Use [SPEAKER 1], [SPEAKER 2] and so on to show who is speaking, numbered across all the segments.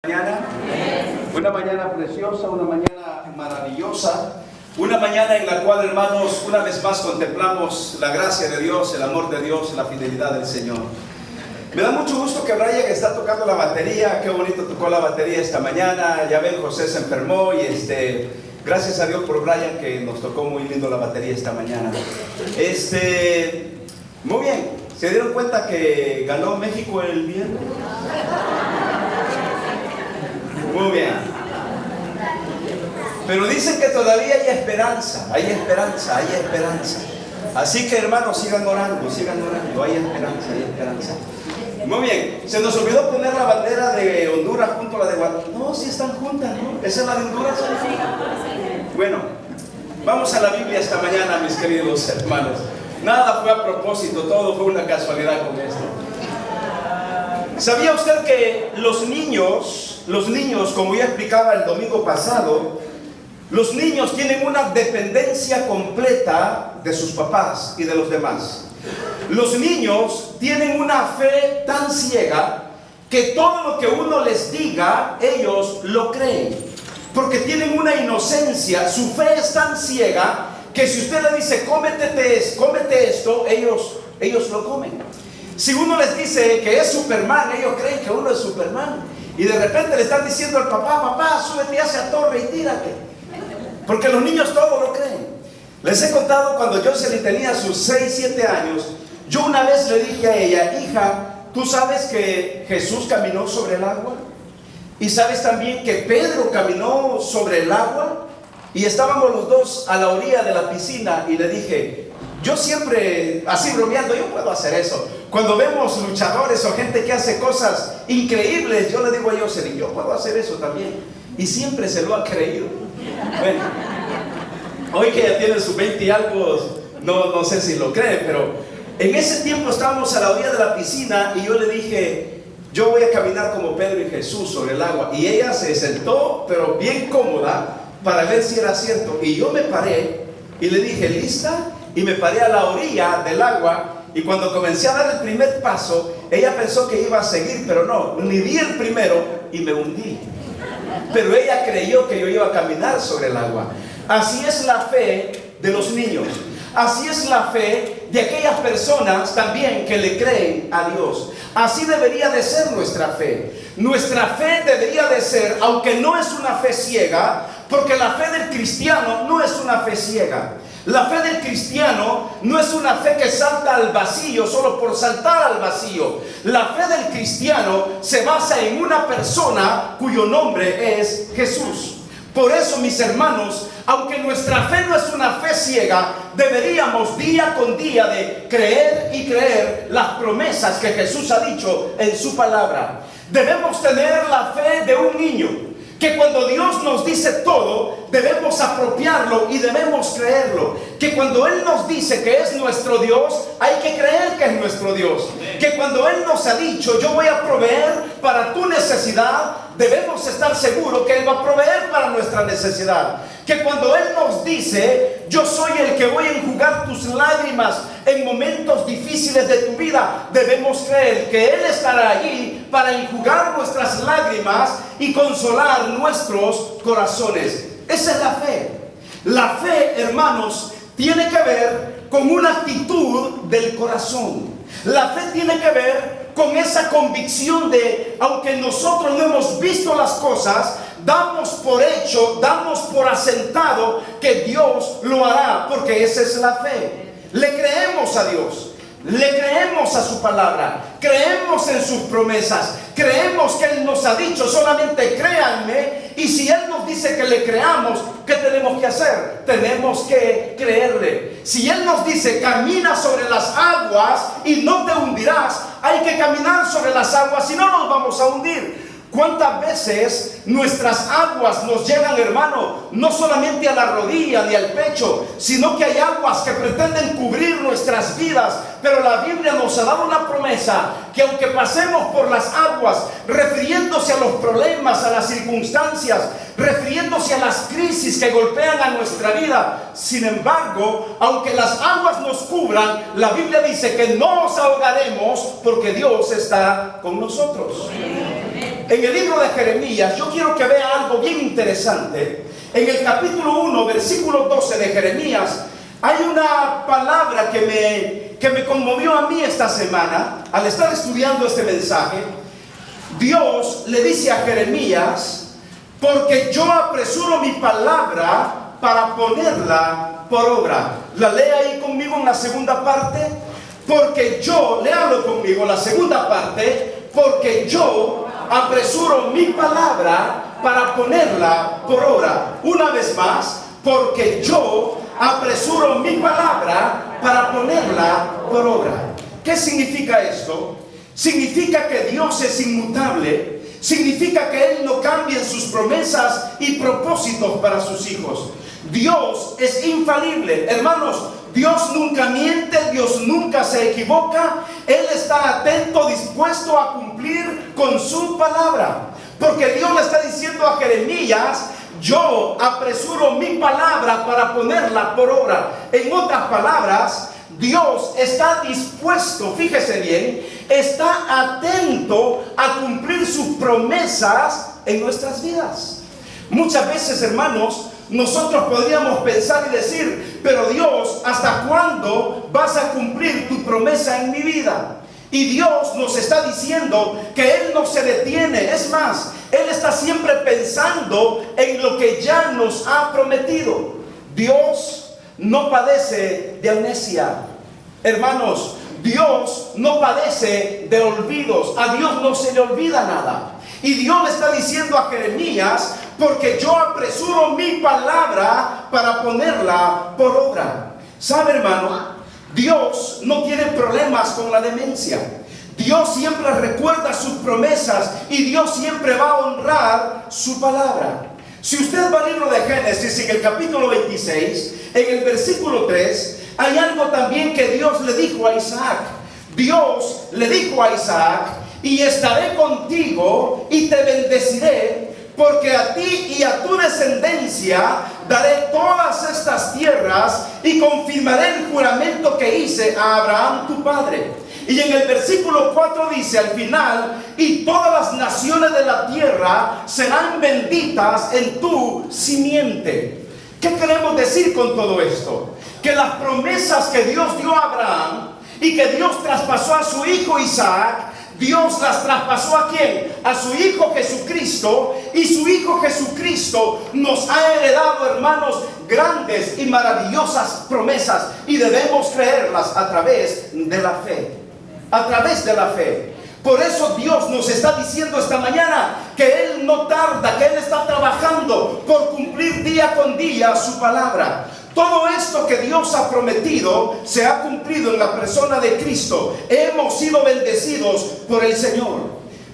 [SPEAKER 1] Mañana, una mañana preciosa, una mañana maravillosa, una mañana en la cual, hermanos, una vez más contemplamos la gracia de Dios, el amor de Dios, la fidelidad del Señor. Me da mucho gusto que Brian está tocando la batería. Qué bonito tocó la batería esta mañana. Ya ven, José se enfermó y gracias a Dios por Brian, que nos tocó muy lindo la batería esta mañana. Muy bien. ¿Se dieron cuenta que ganó México el viernes? Muy bien. Pero dicen que todavía hay esperanza, hay esperanza, hay esperanza. Así que, hermanos, sigan orando, hay esperanza, hay esperanza. Muy bien, se nos olvidó poner la bandera de Honduras junto a la de Guatemala. No, sí están juntas, ¿no? ¿Esa es la de Honduras? Bueno, vamos a la Biblia esta mañana, mis queridos hermanos. Nada fue a propósito, todo fue una casualidad con esto. ¿Sabía usted que los niños, como ya explicaba el domingo pasado, los niños tienen una dependencia completa de sus papás y de los demás? Los niños tienen una fe tan ciega que todo lo que uno les diga, ellos lo creen. Porque tienen una inocencia, su fe es tan ciega que si usted le dice, cómete esto, ellos lo comen. Si uno les dice que es Superman, ellos creen que uno es Superman. Y de repente le están diciendo al papá, súbete hacia torre y tírate. Porque los niños todo lo creen. Les he contado cuando Jocelyn tenía sus 6, 7 años, yo una vez le dije a ella, hija, ¿tú sabes que Jesús caminó sobre el agua? ¿Y sabes también que Pedro caminó sobre el agua? Y estábamos los dos a la orilla de la piscina y le dije, yo siempre, así bromeando, yo puedo hacer eso. Cuando vemos luchadores o gente que hace cosas increíbles, yo le digo a Jocelyn, yo puedo hacer eso también. Y siempre se lo ha creído. Bueno, hoy que ya tiene sus 20 y algo, no sé si lo cree, pero en ese tiempo estábamos a la orilla de la piscina y yo le dije, yo voy a caminar como Pedro y Jesús sobre el agua. Y ella se sentó, pero bien cómoda, para ver si era cierto. Y yo me paré y le dije, ¿lista? Y me paré a la orilla del agua. Y cuando comencé a dar el primer paso, ella pensó que iba a seguir, pero no, ni di el primero y me hundí. Pero ella creyó que yo iba a caminar sobre el agua. Así es la fe de los niños. Así es la fe de aquellas personas también que le creen a Dios. Así debería de ser nuestra fe. Nuestra fe debería de ser, aunque no es una fe ciega, porque la fe del cristiano no es una fe ciega. La fe del cristiano no es una fe que salta al vacío solo por saltar al vacío. La fe del cristiano se basa en una persona cuyo nombre es Jesús. Por eso, mis hermanos, aunque nuestra fe no es una fe ciega, deberíamos día con día de creer y creer las promesas que Jesús ha dicho en su palabra. Debemos tener la fe de un niño, que cuando Dios nos dice todo, debemos apropiarlo y debemos creerlo. Que cuando Él nos dice que es nuestro Dios, hay que creer que es nuestro Dios. Que cuando Él nos ha dicho, yo voy a proveer para tu necesidad, debemos estar seguros que Él va a proveer para nuestra necesidad. Que cuando Él nos dice, yo soy el que voy a enjugar tus lágrimas en momentos difíciles de tu vida, debemos creer que Él estará allí para enjugar nuestras lágrimas y consolar nuestros corazones. Esa es la fe. La fe, hermanos, tiene que ver con una actitud del corazón. La fe tiene que ver con esa convicción de, aunque nosotros no hemos visto las cosas, damos por hecho, damos por asentado que Dios lo hará, porque esa es la fe. Le creemos a Dios, le creemos a su palabra, creemos en sus promesas, creemos que Él nos ha dicho, solamente créanme. Y si Él nos dice que le creamos, ¿qué tenemos que hacer? Tenemos que creerle. Si Él nos dice, camina sobre las aguas y no te hundirás, hay que caminar sobre las aguas y no nos vamos a hundir. ¿Cuántas veces nuestras aguas nos llegan, hermano, no solamente a la rodilla ni al pecho, sino que hay aguas que pretenden cubrir nuestras vidas? Pero la Biblia nos ha dado una promesa que aunque pasemos por las aguas, refiriéndose a los problemas, a las circunstancias, refiriéndose a las crisis que golpean a nuestra vida, sin embargo, aunque las aguas nos cubran, la Biblia dice que no nos ahogaremos porque Dios está con nosotros. En el libro de Jeremías, yo quiero que vea algo bien interesante. En el capítulo 1, versículo 12 de Jeremías, hay una palabra que me conmovió a mí esta semana, al estar estudiando este mensaje. Dios le dice a Jeremías: porque yo apresuro mi palabra para ponerla por obra. La lee ahí conmigo en la segunda parte. Porque yo, léalo conmigo, la segunda parte. Porque yo apresuro mi palabra para ponerla por obra. Una vez más, porque yo apresuro mi palabra para ponerla por obra. ¿Qué significa esto? Significa que Dios es inmutable. Significa que Él no cambia en sus promesas y propósitos para sus hijos. Dios es infalible. Hermanos, Dios nunca miente, Dios nunca se equivoca. Él está atento, dispuesto a cumplir con su palabra. Porque Dios le está diciendo a Jeremías: yo apresuro mi palabra para ponerla por obra. En otras palabras, Dios está dispuesto, fíjese bien, está atento a cumplir sus promesas en nuestras vidas. Muchas veces, hermanos, nosotros podríamos pensar y decir: pero Dios, ¿hasta cuándo vas a cumplir tu promesa en mi vida? Y Dios nos está diciendo que Él no se detiene. Es más, Él está siempre pensando en lo que ya nos ha prometido. Dios no padece de amnesia. Hermanos, Dios no padece de olvidos. A Dios no se le olvida nada. Y Dios le está diciendo a Jeremías: porque yo apresuro mi palabra para ponerla por obra. ¿Sabe, hermano? Dios no tiene problemas con la demencia. Dios siempre recuerda sus promesas y Dios siempre va a honrar su palabra. Si usted va al libro de Génesis, en el capítulo 26, en el versículo 3, hay algo también que Dios le dijo a Isaac. Dios le dijo a Isaac: y estaré contigo y te bendeciré, porque a ti y a tu descendencia daré todas estas tierras y confirmaré el juramento que hice a Abraham tu padre. Y en el versículo 4 dice al final: y todas las naciones de la tierra serán benditas en tu simiente. ¿Qué queremos decir con todo esto? Que las promesas que Dios dio a Abraham y que Dios traspasó a su hijo Isaac, Dios las traspasó ¿a quién? A su Hijo Jesucristo. Y su Hijo Jesucristo nos ha heredado, hermanos, grandes y maravillosas promesas. Y debemos creerlas a través de la fe. A través de la fe. Por eso Dios nos está diciendo esta mañana que Él no tarda, que Él está trabajando por cumplir día con día su palabra. Todo esto que Dios ha prometido se ha cumplido en la persona de Cristo. Hemos sido bendecidos por el Señor.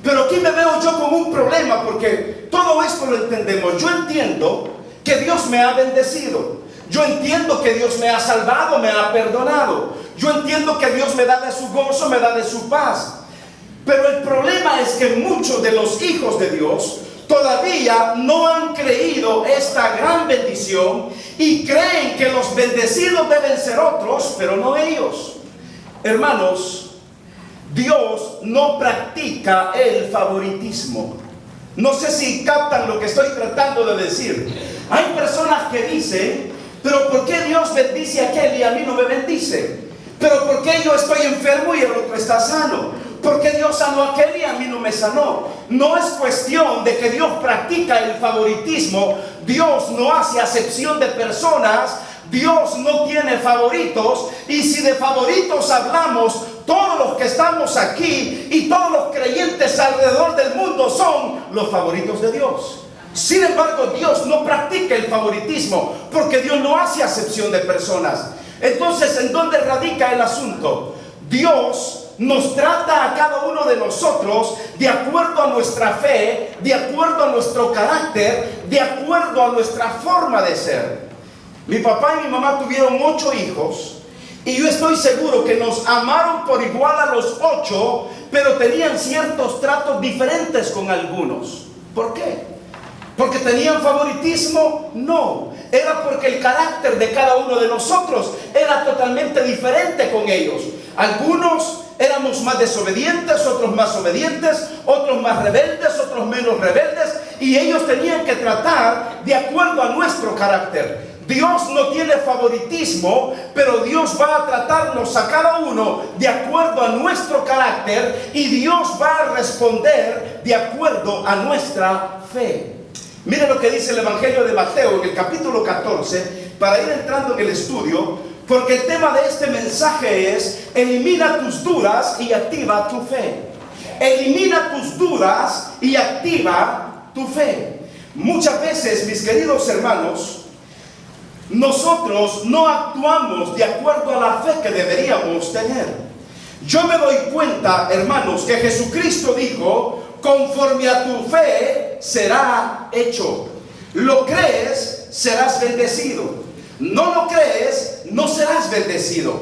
[SPEAKER 1] Pero aquí me veo yo con un problema, porque todo esto lo entendemos. Yo entiendo que Dios me ha bendecido. Yo entiendo que Dios me ha salvado, me ha perdonado. Yo entiendo que Dios me da de su gozo, me da de su paz. Pero el problema es que muchos de los hijos de Dios todavía no han creído esta gran bendición y creen que los bendecidos deben ser otros, pero no ellos. Hermanos, Dios no practica el favoritismo. No sé si captan lo que estoy tratando de decir. Hay personas que dicen: pero ¿por qué Dios bendice a aquel y a mí no me bendice? ¿Pero por qué yo estoy enfermo y el otro está sano? ¿Por qué Dios sanó a aquel y a mí no me sanó? No es cuestión de que Dios practica el favoritismo. Dios no hace acepción de personas. Dios no tiene favoritos. Y si de favoritos hablamos, todos los que estamos aquí y todos los creyentes alrededor del mundo son los favoritos de Dios. Sin embargo, Dios no practica el favoritismo, porque Dios no hace acepción de personas. Entonces, ¿en dónde radica el asunto? Dios nos trata a cada uno de nosotros de acuerdo a nuestra fe, de acuerdo a nuestro carácter, de acuerdo a nuestra forma de ser. Mi papá y mi mamá tuvieron 8 hijos, y yo estoy seguro que nos amaron por igual a los 8, pero tenían ciertos tratos diferentes con algunos. ¿Por qué? ¿Porque tenían favoritismo? No. Era porque el carácter de cada uno de nosotros era totalmente diferente con ellos. Algunos éramos más desobedientes, otros más obedientes, otros más rebeldes, otros menos rebeldes, y ellos tenían que tratar de acuerdo a nuestro carácter. Dios no tiene favoritismo, pero Dios va a tratarnos a cada uno de acuerdo a nuestro carácter, y Dios va a responder de acuerdo a nuestra fe. Miren lo que dice el Evangelio de Mateo en el capítulo 14, para ir entrando en el estudio, porque el tema de este mensaje es: elimina tus dudas y activa tu fe. Elimina tus dudas y activa tu fe. Muchas veces, mis queridos hermanos, nosotros no actuamos de acuerdo a la fe que deberíamos tener. Yo me doy cuenta, hermanos, que Jesucristo dijo: conforme a tu fe será hecho. ¿Lo crees? Serás bendecido. ¿No lo crees? No serás bendecido.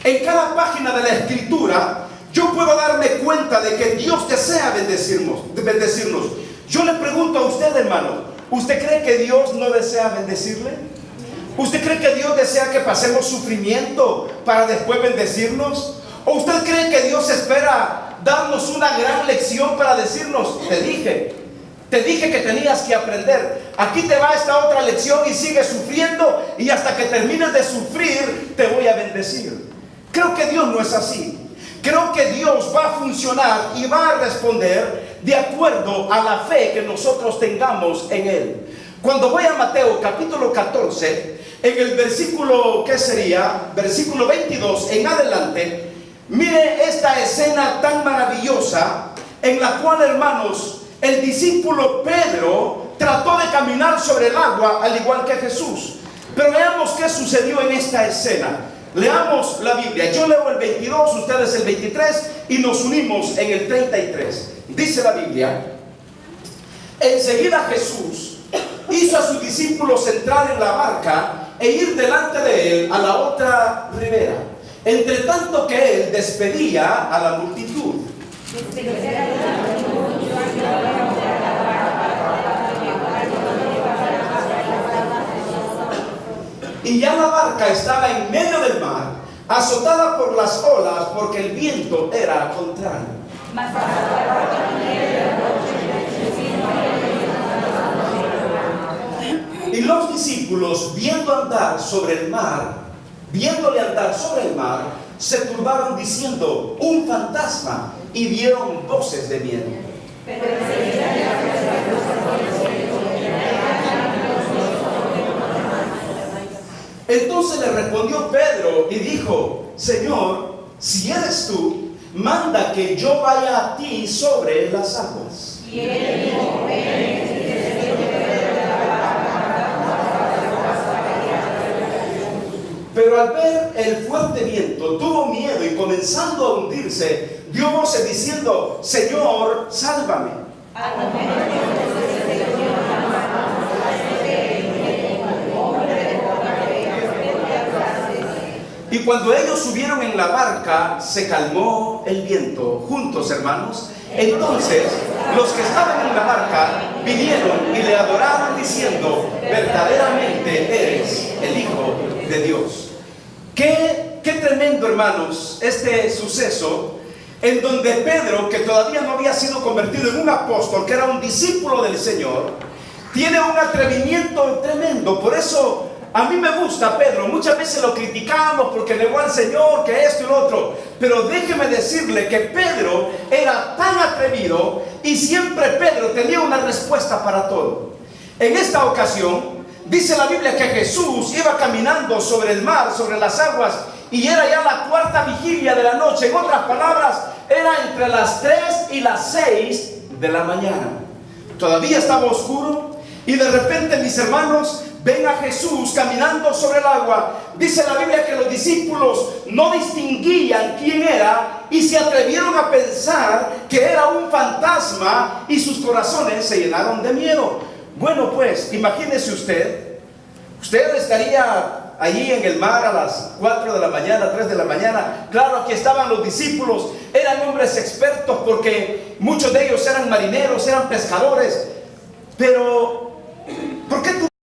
[SPEAKER 1] En cada página de la Escritura yo puedo darme cuenta de que Dios desea bendecirnos. Yo le pregunto a usted, hermano, ¿usted cree que Dios no desea bendecirle? ¿Usted cree que Dios desea que pasemos sufrimiento para después bendecirnos? ¿O usted cree que Dios espera darnos una gran lección para decirnos: te dije que tenías que aprender, aquí te va esta otra lección y sigue sufriendo, y hasta que termines de sufrir te voy a bendecir? Creo que Dios no es así. Creo que Dios va a funcionar y va a responder de acuerdo a la fe que nosotros tengamos en Él. Cuando voy a Mateo capítulo 14, en el versículo, ¿qué sería? Versículo 22 en adelante, mire esta escena tan maravillosa en la cual, hermanos, el discípulo Pedro trató de caminar sobre el agua al igual que Jesús. Pero veamos qué sucedió en esta escena. Leamos la Biblia. Yo leo el 22, ustedes el 23 y nos unimos en el 33. Dice la Biblia: enseguida Jesús hizo a sus discípulos entrar en la barca e ir delante de él a la otra ribera, entre tanto que él despedía a la multitud. Y ya la barca estaba en medio del mar, azotada por las olas, porque el viento era contrario. Y los discípulos, viéndole andar sobre el mar, se turbaron diciendo: un fantasma, y dieron voces de miedo. Entonces le respondió Pedro y dijo: Señor, si eres tú, manda que yo vaya a ti sobre las aguas. Y él dijo: pero al ver el fuerte viento, tuvo miedo y, comenzando a hundirse, dio voces diciendo: Señor, sálvame. Y cuando ellos subieron en la barca, se calmó el viento. Juntos, hermanos. Entonces los que estaban en la barca vinieron y le adoraron diciendo: verdaderamente eres el Hijo de Dios. Qué tremendo, hermanos, este suceso en donde Pedro, que todavía no había sido convertido en un apóstol, que era un discípulo del Señor, tiene un atrevimiento tremendo. Por eso a mí me gusta Pedro. Muchas veces lo criticamos porque negó al Señor, que esto y lo otro, pero déjeme decirle que Pedro era tan atrevido, y siempre Pedro tenía una respuesta para todo. En esta ocasión dice la Biblia que Jesús iba caminando sobre el mar, sobre las aguas, y era ya la cuarta vigilia de la noche. En otras palabras, era entre las 3 y las 6 de la mañana. Todavía estaba oscuro, y de repente, mis hermanos, ven a Jesús caminando sobre el agua. Dice la Biblia que los discípulos no distinguían quién era y se atrevieron a pensar que era un fantasma, y sus corazones se llenaron de miedo. Bueno, pues, imagínese usted estaría allí en el mar a las 4 de la mañana, 3 de la mañana. Claro, aquí estaban los discípulos, eran hombres expertos porque muchos de ellos eran marineros, eran pescadores. Pero, ¿por qué tú